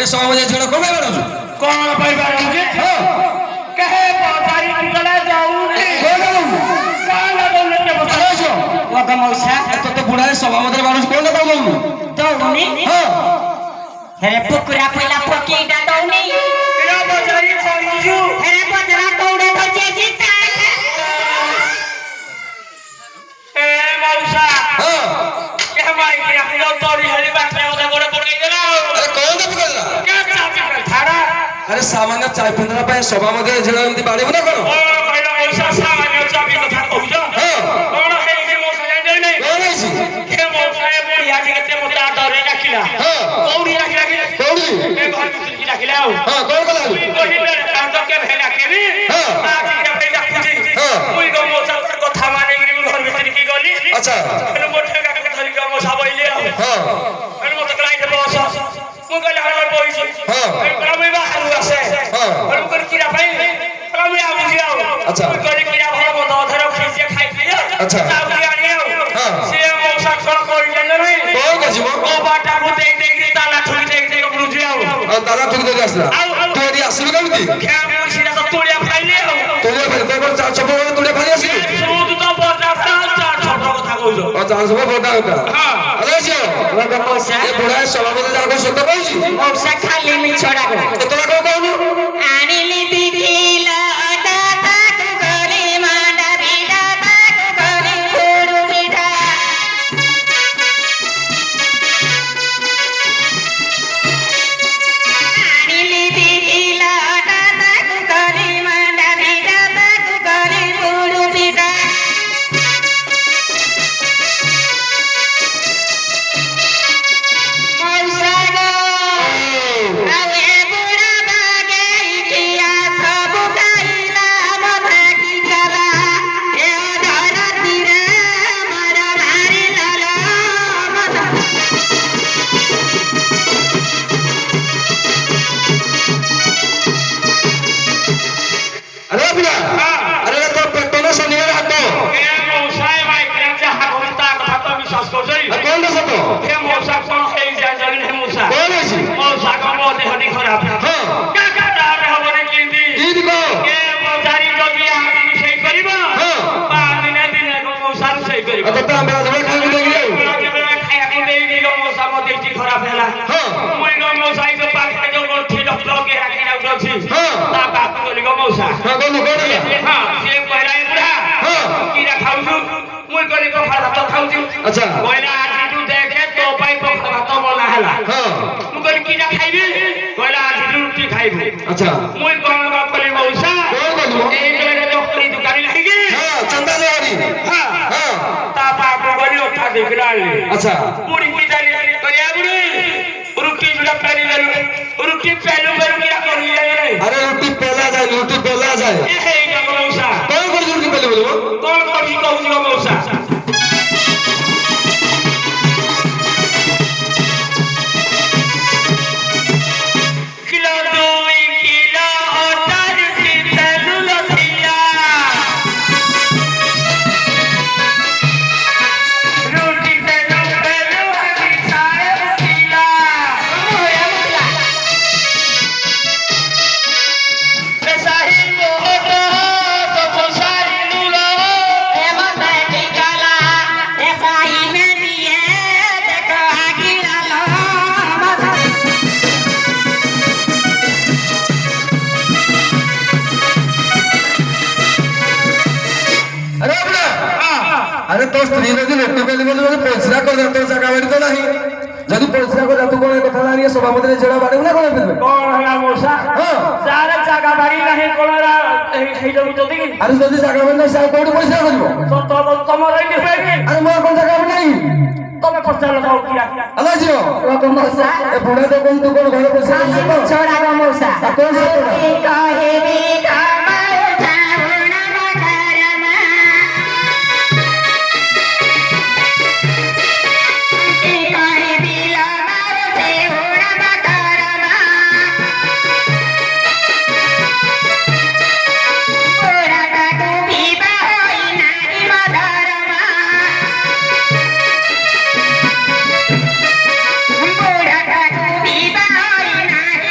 ए सभामध्ये झगडा कोण काय बनवतो कोण परिवार म्हणजे हो कहे पौधारी निकला जाऊ काल बोलले के बताओ वगा मौसा तो बुढा सभामध्ये माणूस कोण नका बोलू दौनी हो हेरे पुकुरा पहिला पकेटा दौनी किला पौधारी खोजू हेरे पजरा दौड़े बचे जीता ए मौसा हो के माई के अपने तोरी हली बात में ओदा गोड़े पड़ गई ना अरे कोण का पकडला क्या चाचा थारा अरे सामान्य चाय पिंजरा पाय सभामध्ये झगडा एमती बाडे ना करो ओ पहिला मौसा सामान्य चाबी कथा कहू हो कोण हे जे मौसा जाने नहीं कोण आहे के मौसा ए बुढ़िया जी के मोटा डरे रखिला हो कौड़ी रखिला के कोणी ए घर में की रखिला हो हां कोण का लागू कोई कोई कांद के भेला के भी हाँ। आज के पे रखुजी हाँ। कोई को मौसा कथा माने गिरी घर भीतर की गली अच्छा फिर मोटे का धरी का मौसा बोइले हां फिर मत कलाई के बस मु कहले हमर बोई छी हाँ। फिर मैं बाहर आसे हाँ। और ऊपर कीड़ा भाई फिर मैं आवी जी आओ अच्छा। कहले कीड़ा भाई मत धरो खींचे खाई लिया अच्छा। चावली आनी आओ हाँ। से मौसा कोन कोई ले नहीं कोण का जीव ओ बाटा को देख देख के ताला ठुकी देख देख बुझ जाओ दादा तुझे देरी असला तू एडी असली केमती क्या मुशीला तो तोड़िया खाइले आओ तुझे फिर कोण चार छपो तुझे भारी असली सूद तो बड़ा चार छोटा कथा कहू और चार छपो बोटा होता हां अरे जो वगा मौसा ये बुढा सभामध्ये जाको सत्य पाहिजे मौसा खाली मी छोड़ा को तो तुला कोण कहू आणिली दिदीला अडाता तू घरी मांडा बिडा तू घरी फोडू बिडा आणिली दिदीला अडाता तू घरी मांडा बिडा तू घरी फोडू बिडा मौसा गो आवे बुढा बागे इतिया सब गाइला मभागी कला ए धरती रे मरा भारी लाला मना अरे बुढा अरे तो पेटोनो शनिवार हातो ए मौसा ए भाई क्या हागोता कथा विश्वास कर जई कोण नसतो ए मौसा कोन हे जान हे मौसा कोण आहे मौसा का मोदे हडी खराब हां क्या क्या दार हबने किंदी ईद को ए मौसारी जगी आदमी सही करबा हां पा दिने दिने को मौसारी सही करबा आता तो आंबा धवे खाई देगी खाया को देई दी मौसा मोदे टी खराब हैला हां मुई गो मौसा जो पाके जो गोठी डॉक्टर के राखी ना उठी हां ता बाप को गो मौसा हां कोण हां से पहिला बुढ़ा हां कीड़ा खाउजु मुई कोनी को भात खाउजु अच्छा कोइला आज तू देखे तो पाई को भात बोला हैला हां तू कोनी कीड़ा खाइबी कोइला आज तू रोटी खाइबी अच्छा मुई कोन बाप कोली मौसा कोण कहू ए जोरे डॉक्टरी दुकान लागी हां चंदा देवानी हां हां ता बाप को गली उठा दिखला अच्छा पूरी की जारी करिया बुड़ी रुकी जुड़ा पानी ले रुकी पहलू करू क्या करू ये अरे रोटी पेला जाए ए हे का मौसा कोण कर रोटी पेले बोलबो कौन कभी कहू मौसा किलो 2 किलो अचार की तेलु लथिया रोटी तेलु पेलु हरी सारे किला होया मुला ऐसा ही मोह तो सारी लूलो ए मभागी कला ए साई में दिए देखो आगिला लो मधा अरे बुढा अरे तो स्त्री नदी रोटी पेली बोलबो पैसा कर दे तो जगह बाड़ी तो नाही जदी पैसा कर तू कोण कथा नाही सभामध्ये जेडा बाडे ना कोण पेलबे कौन है मौसा हां सारे जगह बाड़ी नहीं कोला हे जो जदी अरे जदी जगह बाड़ी साहेब कोडी पैसा करबो तो तुम रही नहीं अरे मोर कोन जगह बाड़ी नाही तुम्हें पता लगाओ किया अला जियो वगा मौसा ए बुढा तो कोन तू कोण घर पैसा खाली छोड़ा को मौसा कौन सा बुढा कहे बिका मौसा होना मकरमा कहे बिला मारते होना मकरमा पूरा काटू भी होई नारी मधरमा पूरा काटू भी होई नारी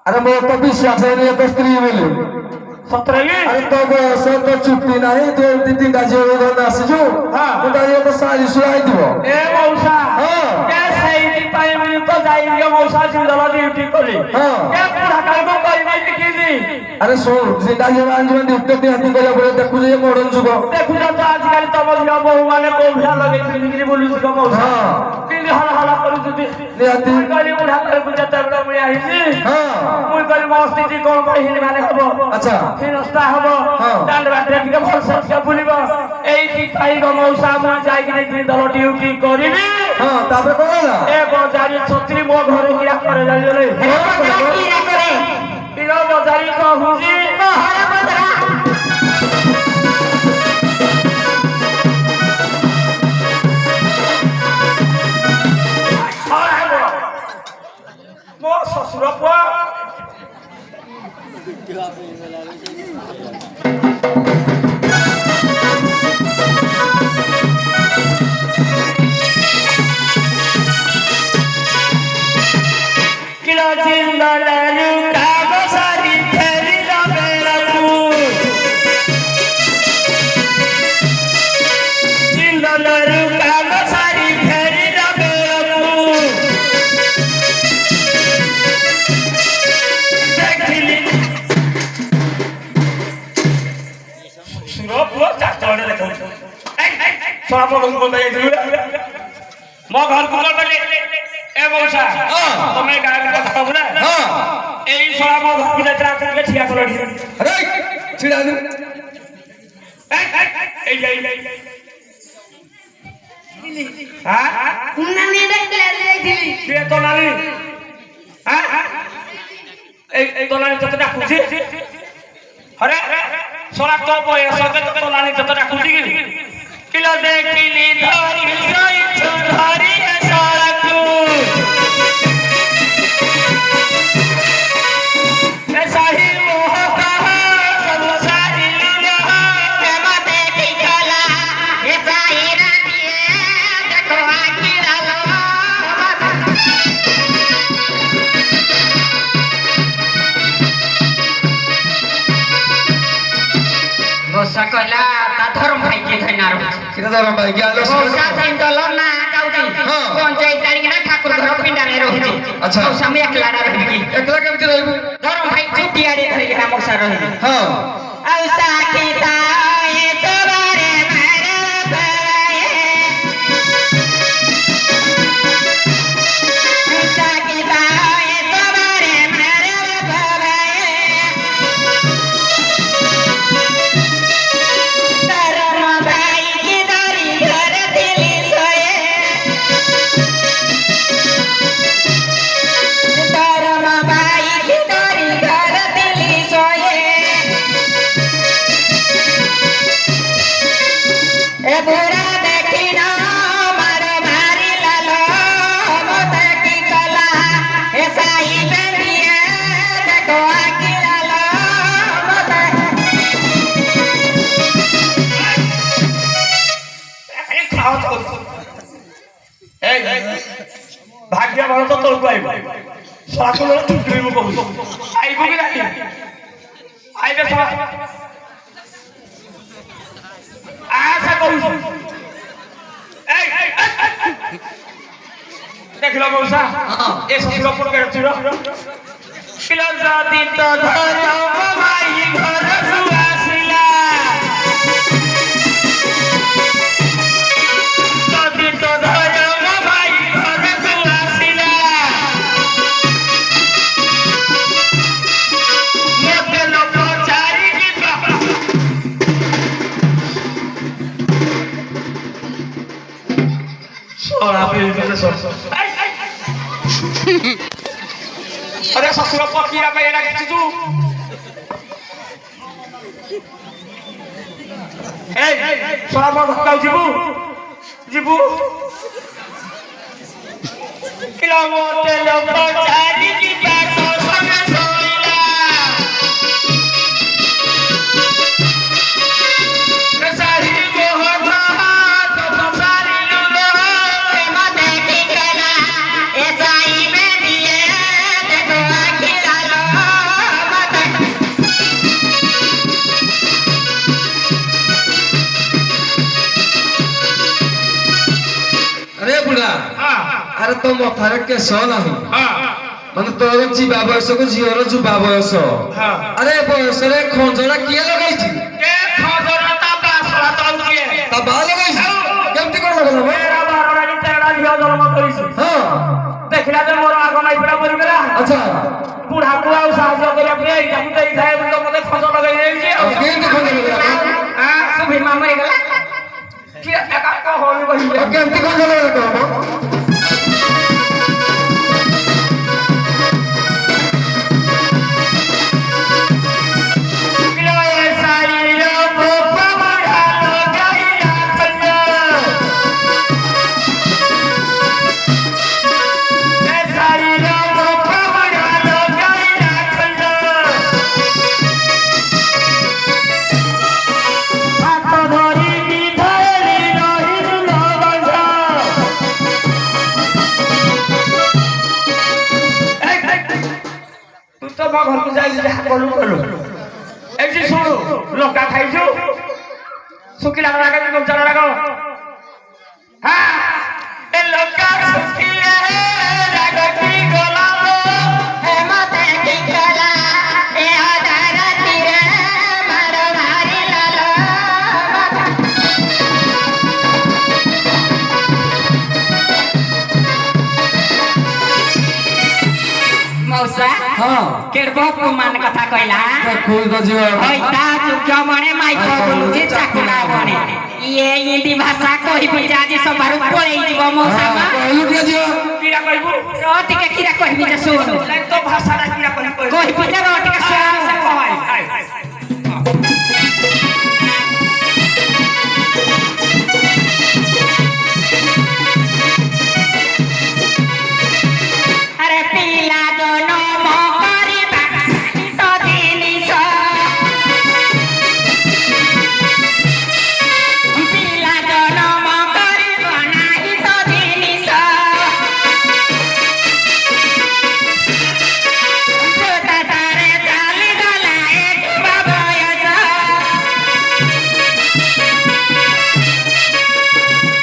আরে মোর তো বিশ্বাস হয়নি এত স্ত্রী বলে সতরে আরে তো বয়স তো চুক্তি নাই দুই তিনটা ঝিও ধরে আসিছু হ্যাঁ। ওটা দিয়ে তো সারি শুয়াই দিব এ মৌসা হ্যাঁ। কে সেইটি পাই মিলি তো যাই গে মৌসা জিন্দলা ডিউটি করে হ্যাঁ। কে পুরা কালকে কইবে দেখিলি আরে শোন যেটা যে আঞ্জুমান ডিউটি হাতি করে বলে দেখু যে মডার্ন যুগ দেখুছ তো আজকাল তম ঝিও বহু মানে কোভা লগে পিন্দিগিরি বলুছ গো মৌসা হ্যাঁ। পিন্দি হলা হলা করু যদি নিহাতি মুই কইলি বুড়া কাল বুঝা তাবলা মুই আইছি হ্যাঁ মুই কইলি মস্তিটি কোন কই হিলি মানে হবো আচ্ছা হিনস্তা হবো হ্যাঁ। ডান্ড বাটে দিকে ভাল সৎকা বুলিব এইটি পাই গো মৌসা মুই যাই কিনে জিন্দলা ডিউটি করিবি হ্যাঁ তারপরে কোন না এ বজারি ছত্রি মো ঘরে গিয়া করে যাইলে কিরা করে পিলো বজারি কহুজি হরা বদরা মো শ্বশুর পুয়া কিলো জিন্দলালু কাগসারি ফেরি বেলাকু জিন্দলালু কাগসারি ফেরি বেলাকু দেখিলি সুরপুর চাচড়ে দেখো সব লোক বলতে যাইছিল মো ঘর কুমার বলে এ মৌসা তুমি গায়ে কথা কব না হ্যাঁ এই সব মো ঘর কুমার চাচড়ে ঠিয়া করে আরে ছিড়া দে এই যাই হ্যাঁ নানি দেখলে যাইছিলি কে তো নানি হ্যাঁ এই তো নানি তো ডাকুছি আরে সোনা তো বয়স তো নানি তো ডাকুছি কিলো দেখিলি ধরি সই ধরি সড়কু এ সাহি মোহ কহা সব সারি লুলো প্রেম দেখি কলা এ সাইরা দিয়ে দেখো আকিরালো বসা কইলা তা ধর্ম ভাই কি ধইনা রহুছি কিটা ধরম ভাই কি আলো বসা দিন দলর না যাউছি হ্যাঁ। পঞ্চায়েত তারিখ না ঠাকুর ঘর পিন্ডানে রহুছি আচ্ছা। বসা আমি একলা রহিবি একলা কেমতি রইব ধর্ম ভাই ছুটি আড়ে ধরি না বসা রহিবি হ্যাঁ আর সাকিতা এ তোরে মারে পড়ায়ে সাকিতা এ তোরে মারে পড়ায়ে ধর্ম ভাই কি ধরি ঘর দিলি সোয়ে ধর্ম ভাই কি ধরি ঘর দিলি সোয়ে এ বুড়া দেখি না মার ভারি লালো মতে কি কলা এ সাই বেরিয়ে দেখো আকি লালো মতে এই ভাগ্য ভালো তো তোর পাইব সকল টুকরিব কহু আইব কি নাই আইবে সব আশা কহু এই দেখিল মৌসা এ শ্বশুর পুর কেছিল কিলো জাতি তো ধর ভাই ঘর আসিলা জাতি তো ধর ভাই ঘর আসিলা মতে লোক চারি কি সোনা পেয়ে সর अरे ससुर पकीरा पे एना किछु तू ए सोना म धक्काउ जिबु जिबु किलो मोटे लोक चारी की पासो सोना सोइला सारी मोहना तो सारी लुलो प्रेम देखी कला ए साई में दिए देखो आखी लालो ଆରେ ତୋ ମଥାରେ କେଶ ନାହିଁ ହଁ ମାନେ ତୋର ଯିବା ବୟସକୁ ଝିଅର ଯୁବା ବୟସ ହଁ ଆରେ ଏ ବୟସରେ ଖଞ୍ଜଣା କିଏ ଲଗେଇଛି କେ ଖଜର ତା ବାସରା ତଳୁକିଏ ତା ବା ଲଗେଇଛି କେମିତି କଣ ଲଗେଇଲା ମ? ତେରା ବାରଣାରେ ତେରା ଝିଅ ଜନ୍ମ କରିଛି ହଁ ଦେଖିଲା ଯେ ମୋର ଆଗ ମାଇପିଟା ମରିଗଲା ଆଚ୍ଛା ବୁଢାକୁ ଆଉ ସାହାଯ୍ୟ କରିବା ପାଇଁ ଏଇଟାକୁ ଦେଇଥାଏ ବୋଲି ତ ମତେ ଖଜ ଲଗେଇ ଦେଇଛି ଆଉ କେମିତି ଖଞ୍ଜ ଲଗେଇଲା ସେ ଭୀମା ମରିଗଲା କିଏ ଏକା କହଳି କହିଲେ କେମିତି ଖଞ୍ଜ ଲଗେଇଲା କହ ମ? ଘରକୁ ଯାଇକି ଯାହା କଲୁ କଲୁ ଏଠି ଶୁଣୁ ଲଙ୍କା ଖାଇଛୁ ଶୁଖିଲା ରାଗ କଞ୍ଚା ରାଗ ଏ ଲଙ୍କା ଶୁଖିଲେ ରାଗ କି ଗଲା ମତେ ଟିକଲା ଏ ଅଧାର ତୀରେ ମାର ମାରିଲା ଲୋ ମଉସା ହଁ କେଡ଼ବ ମାନ କଥା କହିଲା ଖୁଦ ଝିଅ ହଇତା ଚୁକ୍ୟ ମଣେ ମାଇକ ବୋଲୁଛି ଚାକୁଡ଼ା ବଣେ ଇଏ ଇନ୍ତି ଭାଷା କହିବି ଯେ ଆଜି ସଭାରୁ ପଳେଇ ଯିବ ମଉସା ମା କହିଲୁ ଟିକେ ଝିଅ କିରା କହିବୁ ଟିକେ କିରା କହିବି ଯେ ଶୁଣୁ ତ ଭାଷାଟା କିରା କହିବୁ କହିବି ଯେ ଟିକେ ଆରେ ପିଲା ଜନମ କରିବା ତ ଜିନିଷ ପିଲା ଜନମ କରିବ ନାହିଁ ତ ଜିନିଷ ତାରେ ଚାଲିଗଲା ଏ ଯୁବ ବୟସ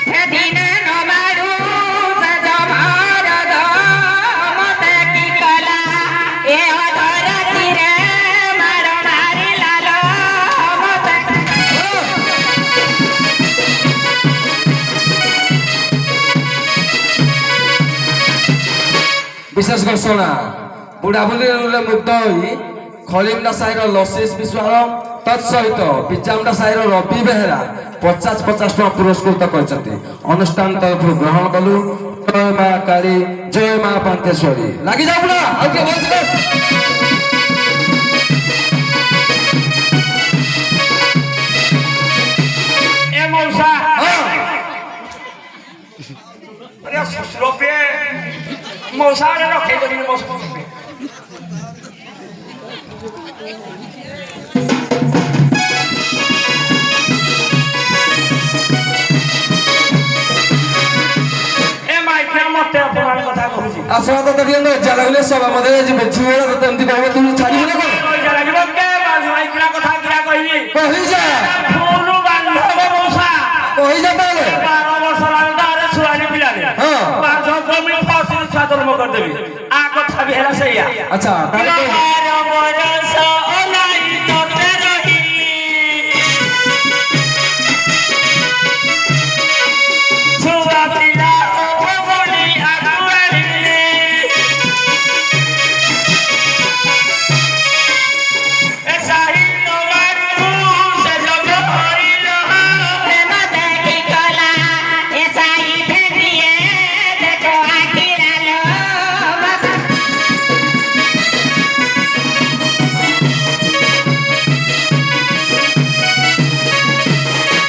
ସେଦିନ ନବାରୁ ସେ ଜମାର ମତେ କି କଲା ଏ ଅଧର ତୀରେ ମାର ମାରିଲା ଲୋ ମତେ ବିଶେଷ କରି ଶୁଣା ବୁଢାବୁଢୀ ମୁଗ୍ଧ ହୋଇ ଖଳିମଣ୍ଡା ସାହିର ଲସିସ ବିଶ୍ୱାଳ ତତ୍ ସହିତ ବିଚାମଣ୍ଡା ସାହିର ରବି ବେହେରା 50 ଟଙ୍କା ପୁରସ୍କୃତ କରିଛନ୍ତି ଅନୁଷ୍ଠାନ ତରଫରୁ ଗ୍ରହଣ କଲୁ ଜୟ ମା କାଳୀ ଜୟ ମା ପାନ୍ତେଶ୍ୱରୀ ଲାଗିଯାଉ ବୁଢା ଆଉ ଟିକେ ଭଲସେ କର। ଏ ମଉସା ହଁ ଆରେ ଶ୍ୱଶୁର ପେ ମଉସା ଆଡ଼େ ରଖେଇ କରିବି ମୋ ଶ୍ୱଶୁର ପେ ଏ ମାଇକିଆ ମତେ ଅପମାନ କଥା କହୁଛି ଆସଣା ତ ଟିକେ ଲଜ୍ଜା ଲାଗିଲେ ସଭା ମଧ୍ୟରେ ଯିବେ ଝିଅଟା ତତେ ଏମିତି କହିବ ତୁ ଛାଡ଼ିବୁ ନା କଣ ପଇସା ଲାଗିବ କେ ମାଇକିଆ କଥା କିରା କହିବି କହିଯା ଫୁଲ ବାନ୍ଧବ ମଉସା କହିଯା ତାହେଲେ 12 ବର୍ଷ ଲାଗେ ତାରେ ଛୁଆନି ପିଲାରେ ହଁ। 5 କମି ଫସିଲ ଛୁଆ ଜନ୍ମ କରିଦେବି ଆ କଥା ବି ହେଲା ସେଇଆ ଆଚ୍ଛା ତାହେଲେ କହ। 12 ବର୍ଷ ଅନାଇ ତତେ ରହି ଛୁଆ ପିଲା ହବ ବୋଲି ଆଗୁଆଡ଼ିଲେ ଏ ସାହି ନବାରୁ ସେ ଜଗ ହରିଲ ମତେ କି କଲା ଏ ସାଇ ଫେରିଏ ଦେଖ ଆଖିରା ଲୋ ମତେ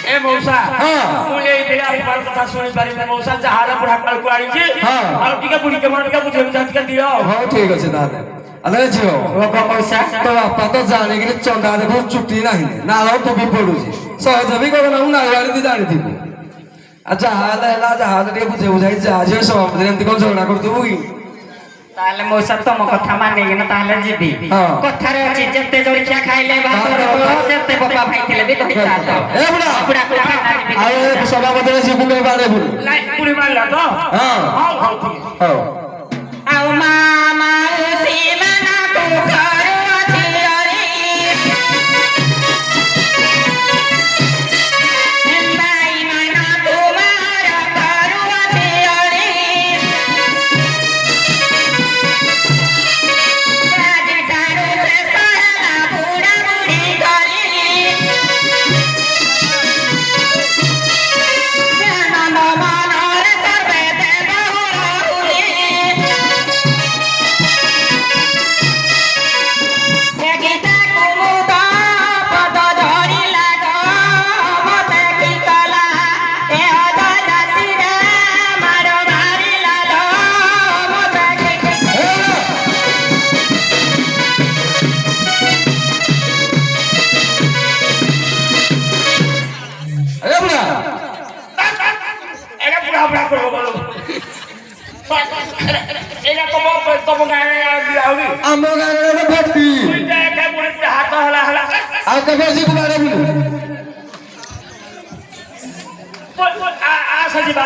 ଏ ମଉସା ହଁ। ମୁଁ ଏଇଥିରେ ଆପଣଙ୍କ କଥା ଶୁଣିପାରିବି ମଉସା ଯାହାର ବୁଢା କାଳକୁ ଆଣିଛି ହଁ। ଆଉ ଟିକେ ବୁଢୀକେ ମୋର ଟିକେ ବୁଝେଇ ବୁଝା ଟିକେ ଦିଅ ହଉ ଠିକ ଅଛି ତାହେଲେ ଆରେ ଝିଅ ତୋ ବାପା ତ ଜାଣିକିରି ଚନ୍ଦା ଦେଖୁ ଚୁଟି ନାହିଁ ନାଳ ଟୁପି ପଡୁଛି ସହଜ ବି କଣ ମୁଁ ନାଳ ଆଣିକି ଜାଣିଥିବୁ ଆଉ ଯାହା ହେଲେ ହେଲା ଯାହା ହେଲେ ଟିକେ ବୁଝେଇ ବୁଝାଇ ଯା ଝିଅ ସଭାପତି ଏମିତି କଣ ଝଗଡା କରୁଥିବୁ କି তাহলে মৌসা তম কথা মানিকি না তাহলে ଯିବି କଥାରେ ଅଛି ଯେତେ ଜଳଖିଆ ଖାଇଲେ ଭାତର ଯେତେ ବୋପା ଭାଇଥିଲେ ବି ଧଇତା ତ ଏ ବୁଢା ବୁଢା କଥା ଯିବି ଆଉ ଏ ସଭା ମଧ୍ୟରେ ଯିବୁ କେବେ ବାଡେ ବୁଲୁ ଲାଇଟ୍ ପୁଣି ମାରିଲା ତ ହଁ ହଉ ହଉ ଠିକ୍ ହଉ ଆଉ ମାମା ଉସି ମାନଙ୍କୁ ଘରୁ ଅଛି ଅରି ଭାଇ ମାନ ତୁମାର ଘରୁ ଅଛି ଅରି ଆଜି ଠାରୁ ସେ ସରଲା ବୁଢା ବୁଢୀ କରି ଜ୍ଞାନ ମନରେ ସର୍ବେ ଦେବ ରହୁଲି ଗୀତା କୁମୁଦ ପଦ ଧରିଲା ଗ ମତେ କି କଲା ଏ ଅଧ ଜାତିରେ ମାର ମାରିଲା ଲ ମତେ କି ଏ ବୁଢା এটা পুরা পুরা করবো বলো এটা তম গায়ে আউরি ଆମ ଗାଁରେ ଗୋଟେ ଭର୍ତ୍ତି দুইটা একা পড়েছে হাত হলা হলা ଆଉ କେବେ ଯିବୁ ବାଡେ ବୁଲୁ আসা যাবা